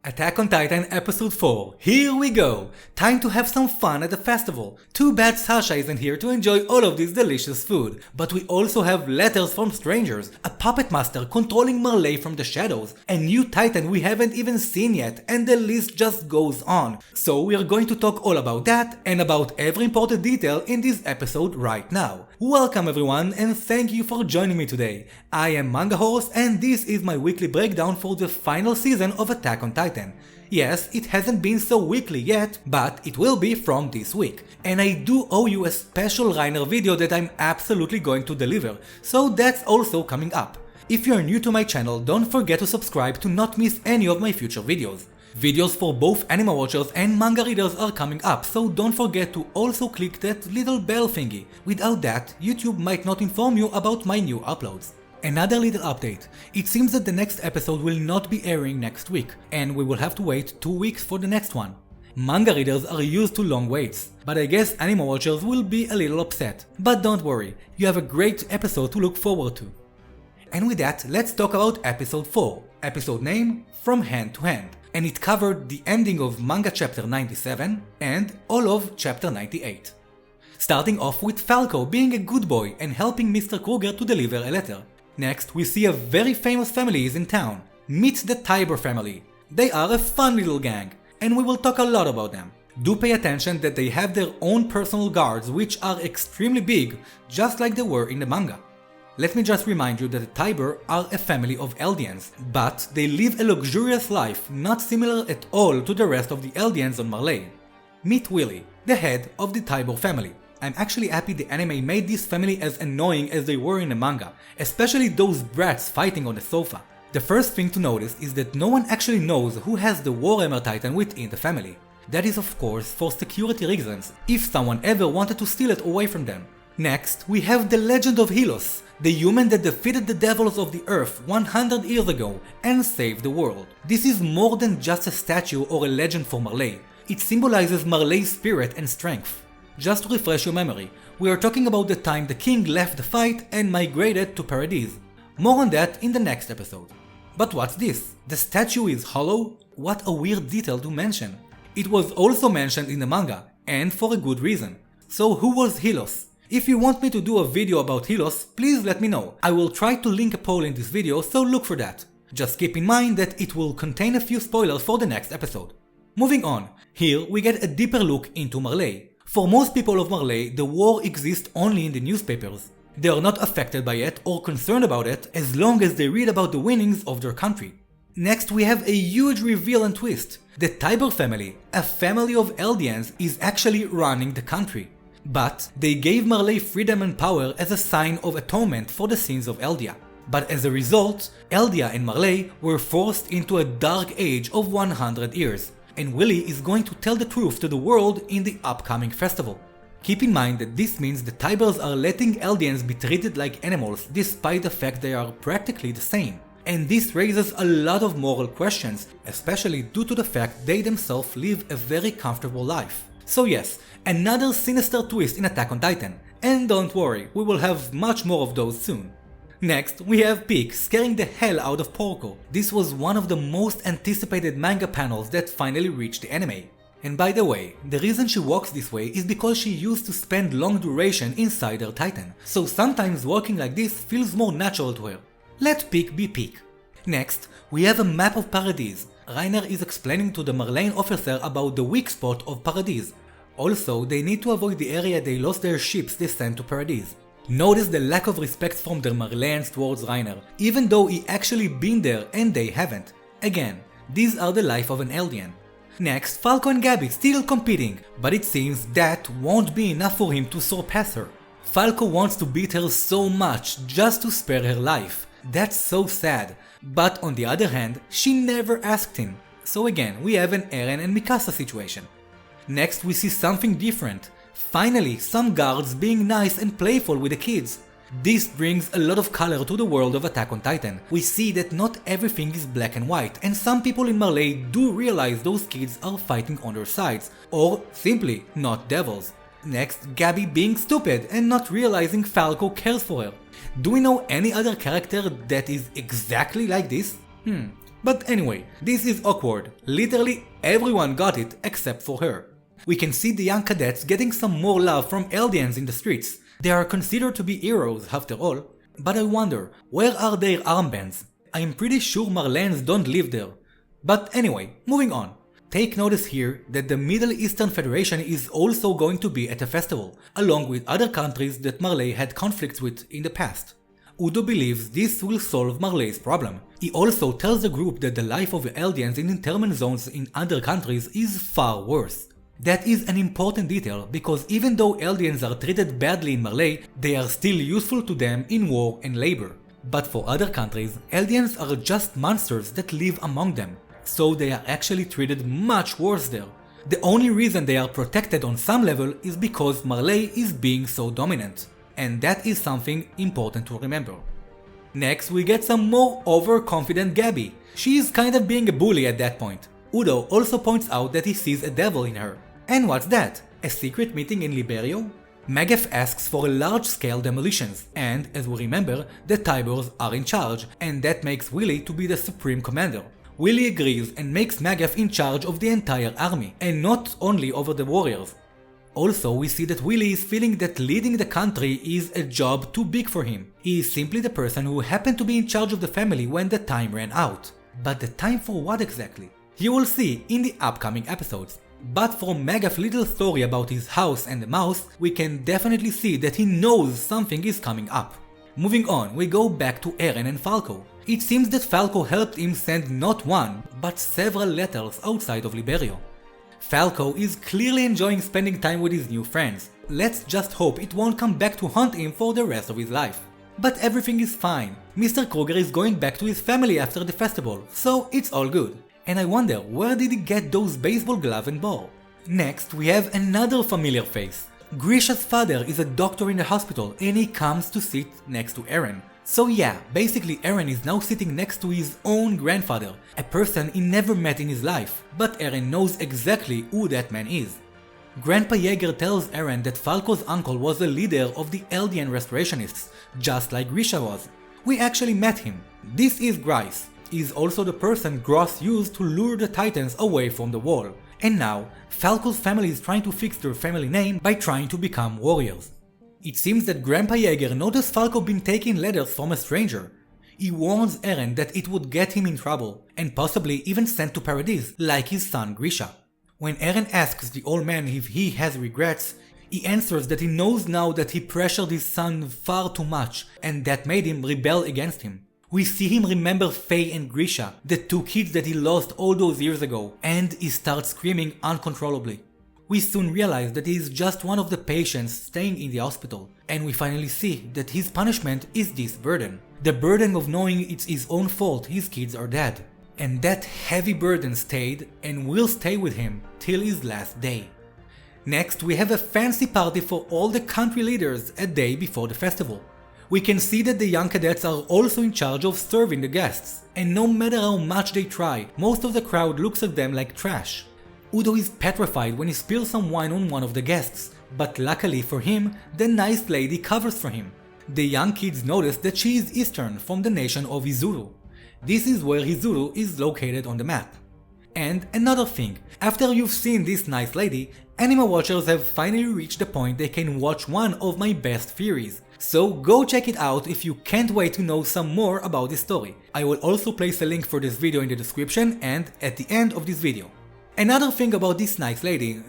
Attack on Titan Episode 4, here we go! Time to have some fun at the festival. Too bad Sasha isn't here to enjoy all of this delicious food. But we also have letters from strangers, a puppet master controlling Marley from the shadows, a new Titan we haven't even seen yet, and the list just goes on. So we are going to talk all about that, and about every important detail in this episode right now. Welcome everyone, and thank you for joining me today. I am Manga Horse, and this is my weekly breakdown for the final season of Attack on Titan. Yes, it hasn't been so weekly yet, but it will be from this week. And I do owe you a special Reiner video that I'm absolutely going to deliver, so that's also coming up. If you're new to my channel, don't forget to subscribe to not miss any of my future videos. Videos for both anime watchers and manga readers are coming up, so don't forget to also click that little bell thingy. Without that, YouTube might not inform you about my new uploads. Another little update. It seems that the next episode will not be airing next week, and we will have to wait 2 weeks for the next one. Manga readers are used to long waits, but I guess anime watchers will be a little upset. But don't worry, you have a great episode to look forward to. And with that, let's talk about episode 4, episode name From Hand to Hand, and it covered the ending of manga chapter 97 and all of chapter 98. Starting off with Falco being a good boy and helping Mr. Kruger to deliver a letter. Next, we see a very famous family is in town. Meet the Tiber family. They are a fun little gang, and we will talk a lot about them. Do pay attention that they have their own personal guards, which are extremely big, just like they were in the manga. Let me just remind you that the Tiber are a family of Eldians, but they live a luxurious life, not similar at all to the rest of the Eldians on Marley. Meet Willy, the head of the Tiber family. I'm actually happy the anime made this family as annoying as they were in the manga, especially those brats fighting on the sofa. The first thing to notice is that no one actually knows who has the Warhammer Titan within the family. That is of course for security reasons, if someone ever wanted to steal it away from them. Next, we have the legend of Helos, the human that defeated the devils of the earth 100 years ago and saved the world. This is more than just a statue or a legend for Marley, it symbolizes Marley's spirit and strength. Just to refresh your memory, we are talking about the time the king left the fight and migrated to Paradise. More on that in the next episode. But what's this? The statue is hollow? What a weird detail to mention. It was also mentioned in the manga, and for a good reason. So who was Helos? If you want me to do a video about Helos, please let me know. I will try to link a poll in this video, so look for that. Just keep in mind that it will contain a few spoilers for the next episode. Moving on, here we get a deeper look into Marley. For most people of Marley, the war exists only in the newspapers. They are not affected by it or concerned about it as long as they read about the winnings of their country. Next, we have a huge reveal and twist. The Tiber family, a family of Eldians, is actually running the country. But they gave Marley freedom and power as a sign of atonement for the sins of Eldia. But as a result, Eldia and Marley were forced into a dark age of 100 years. And Willy is going to tell the truth to the world in the upcoming festival. Keep in mind that this means the Tibers are letting Eldians be treated like animals despite the fact they are practically the same. And this raises a lot of moral questions, especially due to the fact they themselves live a very comfortable life. So yes, another sinister twist in Attack on Titan. And don't worry, we will have much more of those soon. Next, we have Pieck scaring the hell out of Porco. This was one of the most anticipated manga panels that finally reached the anime. And by the way, the reason she walks this way is because she used to spend long duration inside her Titan, so sometimes walking like this feels more natural to her. Let Pieck be Pieck. Next, we have a map of Paradise. Reiner is explaining to the Marleyan officer about the weak spot of Paradise. Also, they need to avoid the area they lost their ships they sent to Paradise. Notice the lack of respect from the Marleyans towards Reiner, even though he actually been there and they haven't. Again, these are the life of an Eldian. Next, Falco and Gabi still competing, but it seems that won't be enough for him to surpass her. Falco wants to beat her so much just to spare her life. That's so sad. But on the other hand, she never asked him. So again, we have an Eren and Mikasa situation. Next, we see something different. Finally, some guards being nice and playful with the kids. This brings a lot of color to the world of Attack on Titan. We see that not everything is black and white, and some people in Marley do realize those kids are fighting on their sides, or simply not devils. Next, Gabi being stupid and not realizing Falco cares for her. Do we know any other character that is exactly like this? But anyway, this is awkward. Literally everyone got it except for her. We can see the young cadets getting some more love from Eldians in the streets. They are considered to be heroes after all. But I wonder, where are their armbands? I am pretty sure Marleans don't live there. But anyway, moving on. Take notice here that the Middle Eastern Federation is also going to be at a festival, along with other countries that Marley had conflicts with in the past. Udo believes this will solve Marley's problem. He also tells the group that the life of the Eldians in internment zones in other countries is far worse. That is an important detail because even though Eldians are treated badly in Marley, they are still useful to them in war and labor. But for other countries, Eldians are just monsters that live among them, so they are actually treated much worse there. The only reason they are protected on some level is because Marley is being so dominant, and that is something important to remember. Next, we get some more overconfident Gabby. She is kind of being a bully at that point. Udo also points out that he sees a devil in her. And what's that? A secret meeting in Liberio? Magef asks for large-scale demolitions, and as we remember, the Tyburs are in charge, and that makes Willy to be the supreme commander. Willy agrees and makes Magef in charge of the entire army, and not only over the warriors. Also, we see that Willy is feeling that leading the country is a job too big for him. He is simply the person who happened to be in charge of the family when the time ran out. But the time for what exactly? You will see in the upcoming episodes. But from Magef's little story about his house and the mouse, we can definitely see that he knows something is coming up. Moving on, we go back to Eren and Falco. It seems that Falco helped him send not one, but several letters outside of Liberio. Falco is clearly enjoying spending time with his new friends. Let's just hope it won't come back to haunt him for the rest of his life. But everything is fine. Mr. Kruger is going back to his family after the festival, so it's all good. And I wonder, where did he get those baseball glove and ball? Next, we have another familiar face. Grisha's father is a doctor in the hospital and he comes to sit next to Eren. So yeah, basically Eren is now sitting next to his own grandfather, a person he never met in his life, but Eren knows exactly who that man is. Grandpa Yeager tells Eren that Falco's uncle was a leader of the Eldian Restorationists, just like Grisha was. We actually met him. This is Grice. He is also the person Gross used to lure the Titans away from the wall. And now, Falco's family is trying to fix their family name by trying to become warriors. It seems that Grandpa Yeager noticed Falco been taking letters from a stranger. He warns Eren that it would get him in trouble, and possibly even sent to Paradise, like his son Grisha. When Eren asks the old man if he has regrets, he answers that he knows now that he pressured his son far too much, and that made him rebel against him. We see him remember Faye and Grisha, the two kids that he lost all those years ago, and he starts screaming uncontrollably. We soon realize that he is just one of the patients staying in the hospital, and we finally see that his punishment is this burden. The burden of knowing it's his own fault his kids are dead. And that heavy burden stayed and will stay with him till his last day. Next, we have a fancy party for all the country leaders a day before the festival. We can see that the young cadets are also in charge of serving the guests, and no matter how much they try, most of the crowd looks at them like trash. Udo is petrified when he spills some wine on one of the guests, but luckily for him, the nice lady covers for him. The young kids notice that she is Eastern from the nation of Izuru. This is where Izuru is located on the map. And another thing, after you've seen this nice lady, anime watchers have finally reached the point they can watch one of my best theories. So go check it out if you can't wait to know some more about this story. I will also place a link for this video in the description and at the end of this video. Another thing about this nice lady,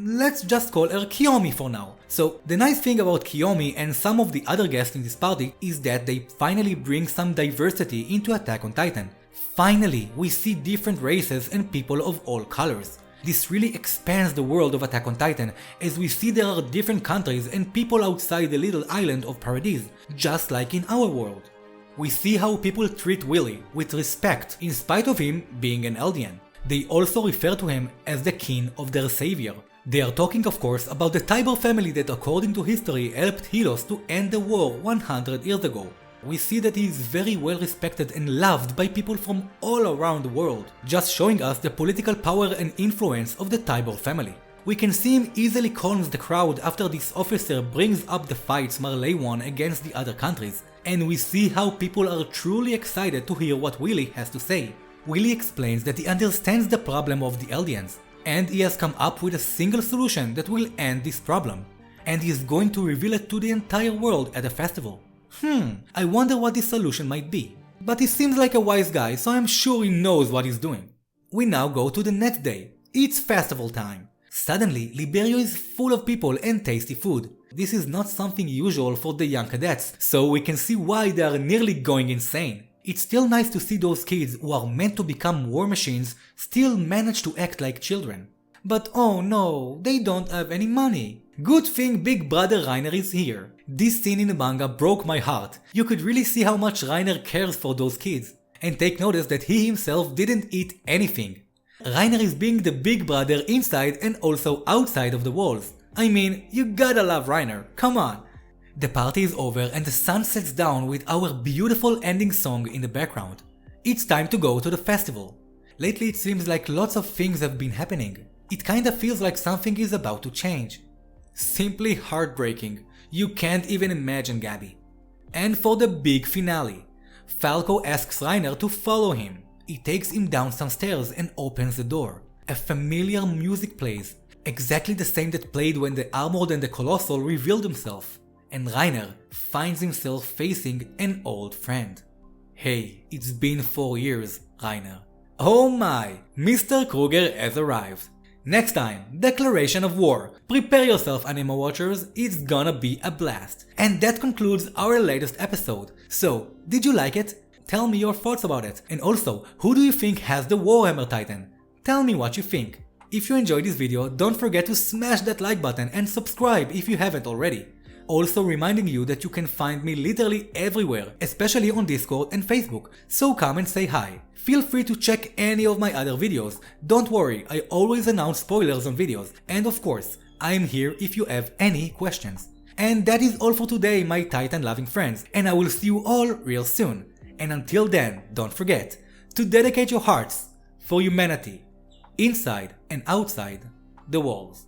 let's just call her Kiyomi for now. So the nice thing about Kiyomi and some of the other guests in this party is that they finally bring some diversity into Attack on Titan. Finally, we see different races and people of all colors. This really expands the world of Attack on Titan, as we see there are different countries and people outside the little island of Paradise, just like in our world. We see how people treat Willy with respect in spite of him being an Eldian. They also refer to him as the king of their savior. They are talking of course about the Tybur family that according to history helped Helos to end the war 100 years ago. We see that he is very well respected and loved by people from all around the world, just showing us the political power and influence of the Tybur family. We can see him easily calms the crowd after this officer brings up the fights Marley won against the other countries, and we see how people are truly excited to hear what Willy has to say. Willie explains that he understands the problem of the Eldians, and he has come up with a single solution that will end this problem. And he is going to reveal it to the entire world at the festival. I wonder what this solution might be. But he seems like a wise guy, so I'm sure he knows what he's doing. We now go to the next day. It's festival time. Suddenly, Liberio is full of people and tasty food. This is not something usual for the young cadets, so we can see why they are nearly going insane. It's still nice to see those kids who are meant to become war machines still manage to act like children. But oh no, they don't have any money. Good thing Big Brother Reiner is here. This scene in the manga broke my heart. You could really see how much Reiner cares for those kids. And take notice that he himself didn't eat anything. Reiner is being the big brother inside and also outside of the walls. I mean, you gotta love Reiner, come on. The party is over and the sun sets down with our beautiful ending song in the background. It's time to go to the festival. Lately it seems like lots of things have been happening. It kinda feels like something is about to change. Simply heartbreaking. You can't even imagine, Gabby. And for the big finale, Falco asks Reiner to follow him. He takes him down some stairs and opens the door. A familiar music plays, exactly the same that played when the Armored and the Colossal revealed himself. And Reiner finds himself facing an old friend. Hey, it's been 4 years, Reiner. Oh my, Mr. Kruger has arrived. Next time, Declaration of War. Prepare yourself, Anime Watchers, it's gonna be a blast. And that concludes our latest episode. So, did you like it? Tell me your thoughts about it. And also, who do you think has the Warhammer Titan? Tell me what you think. If you enjoyed this video, don't forget to smash that like button and subscribe if you haven't already. Also reminding you that you can find me literally everywhere, especially on Discord and Facebook, so come and say hi. Feel free to check any of my other videos. Don't worry, I always announce spoilers on videos, and of course, I am here if you have any questions. And that is all for today, my Titan loving friends, and I will see you all real soon. And until then, don't forget to dedicate your hearts for humanity, inside and outside the walls.